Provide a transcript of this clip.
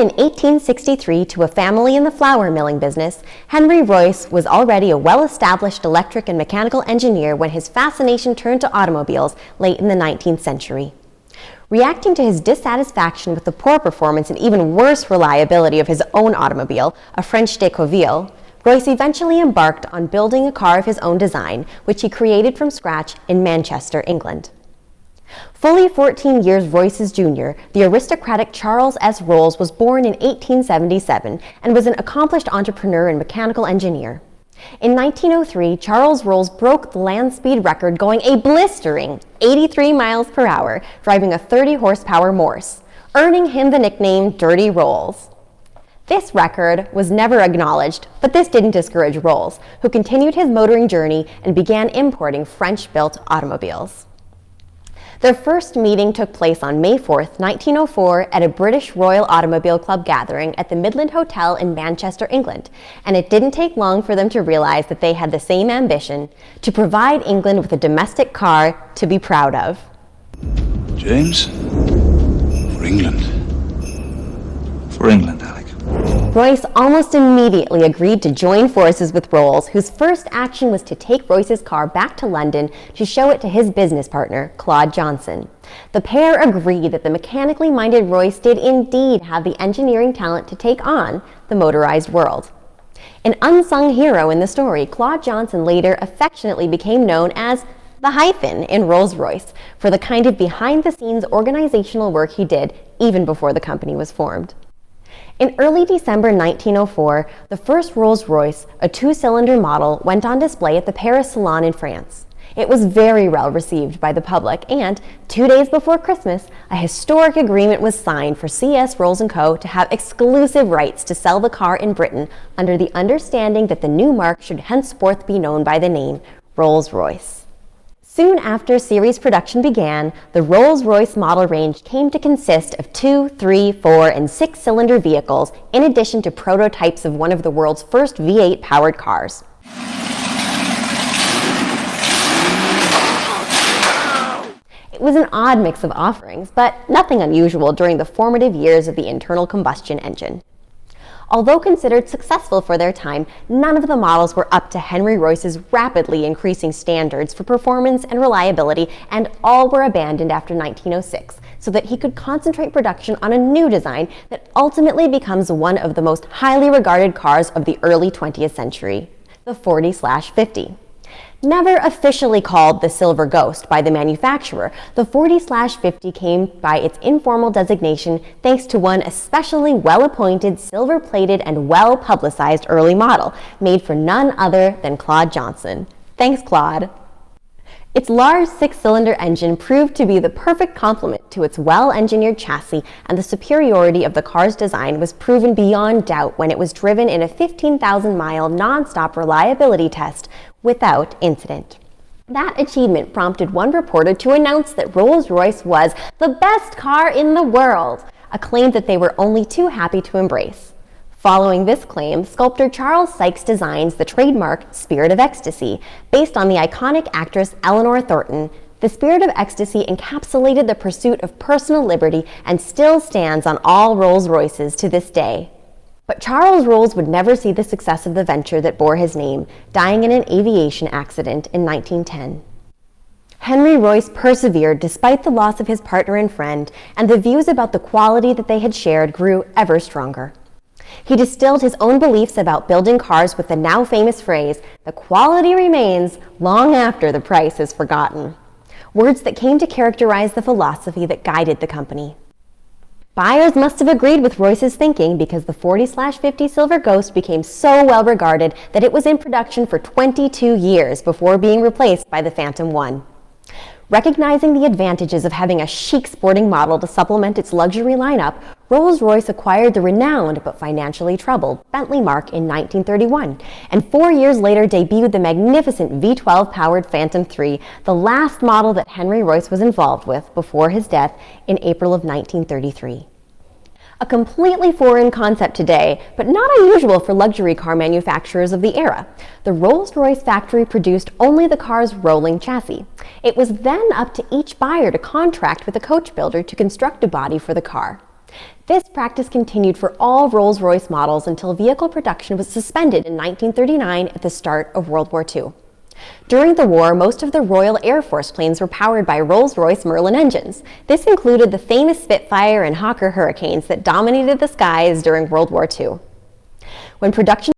in 1863 to a family in the flour milling business, Henry Royce was already a well-established electric and mechanical engineer when his fascination turned to automobiles late in the 19th century. Reacting to his dissatisfaction with the poor performance and even worse reliability of his own automobile, a French de Coeville, Royce eventually embarked on building a car of his own design, which he created from scratch in Manchester, England. Fully 14 years Royce's junior, the aristocratic Charles S. Rolls was born in 1877 and was an accomplished entrepreneur and mechanical engineer. In 1903, Charles Rolls broke the land speed record going a blistering 83 miles per hour, driving a 30-horsepower Morse, earning him the nickname Dirty Rolls. This record was never acknowledged, but this didn't discourage Rolls, who continued his motoring journey and began importing French-built automobiles. Their first meeting took place on May 4, 1904, at a British Royal Automobile Club gathering at the Midland Hotel in Manchester, England, and it didn't take long for them to realize that they had the same ambition: to provide England with a domestic car to be proud of. James? For England. For England, Alec. Royce almost immediately agreed to join forces with Rolls, whose first action was to take Royce's car back to London to show it to his business partner, Claude Johnson. The pair agreed that the mechanically minded Royce did indeed have the engineering talent to take on the motorized world. An unsung hero in the story, Claude Johnson later affectionately became known as the hyphen in Rolls-Royce for the kind of behind-the-scenes organizational work he did even before the company was formed. In early December 1904, the first Rolls-Royce, a two-cylinder model, went on display at the Paris Salon in France. It was very well received by the public, and 2 days before Christmas, a historic agreement was signed for C.S. Rolls & Co. to have exclusive rights to sell the car in Britain under the understanding that the new marque should henceforth be known by the name Rolls-Royce. Soon after series production began, the Rolls-Royce model range came to consist of 2, 3, 4, and 6-cylinder vehicles, in addition to prototypes of one of the world's first V8-powered cars. It was an odd mix of offerings, but nothing unusual during the formative years of the internal combustion engine. Although considered successful for their time, none of the models were up to Henry Royce's rapidly increasing standards for performance and reliability, and all were abandoned after 1906, so that he could concentrate production on a new design that ultimately becomes one of the most highly regarded cars of the early 20th century, the 40/50. Never officially called the Silver Ghost by the manufacturer, the 40/50 came by its informal designation thanks to one especially well-appointed, silver-plated, and well-publicized early model, made for none other than Claude Johnson. Thanks, Claude. Its large 6-cylinder engine proved to be the perfect complement to its well-engineered chassis, and the superiority of the car's design was proven beyond doubt when it was driven in a 15,000-mile non-stop reliability test without incident. That achievement prompted one reporter to announce that Rolls-Royce was the best car in the world, a claim that they were only too happy to embrace. Following this claim, sculptor Charles Sykes designs the trademark Spirit of Ecstasy, based on the iconic actress Eleanor Thornton. The Spirit of Ecstasy encapsulated the pursuit of personal liberty and still stands on all Rolls-Royces to this day. But Charles Rolls would never see the success of the venture that bore his name, dying in an aviation accident in 1910. Henry Royce persevered despite the loss of his partner and friend, and the views about the quality that they had shared grew ever stronger. He distilled his own beliefs about building cars with the now famous phrase, "The quality remains long after the price is forgotten," words that came to characterize the philosophy that guided the company. Buyers must have agreed with Royce's thinking, because the 40/50 Silver Ghost became so well regarded that it was in production for 22 years before being replaced by the Phantom One. Recognizing the advantages of having a chic sporting model to supplement its luxury lineup, Rolls-Royce acquired the renowned but financially troubled Bentley Mark in 1931, and 4 years later debuted the magnificent V12-powered Phantom III, the last model that Henry Royce was involved with before his death in April of 1933. A completely foreign concept today, but not unusual for luxury car manufacturers of the era. The Rolls-Royce factory produced only the car's rolling chassis. It was then up to each buyer to contract with a coach builder to construct a body for the car. This practice continued for all Rolls-Royce models until vehicle production was suspended in 1939 at the start of World War II. During the war, most of the Royal Air Force planes were powered by Rolls-Royce Merlin engines. This included the famous Spitfire and Hawker Hurricanes that dominated the skies during World War II. When production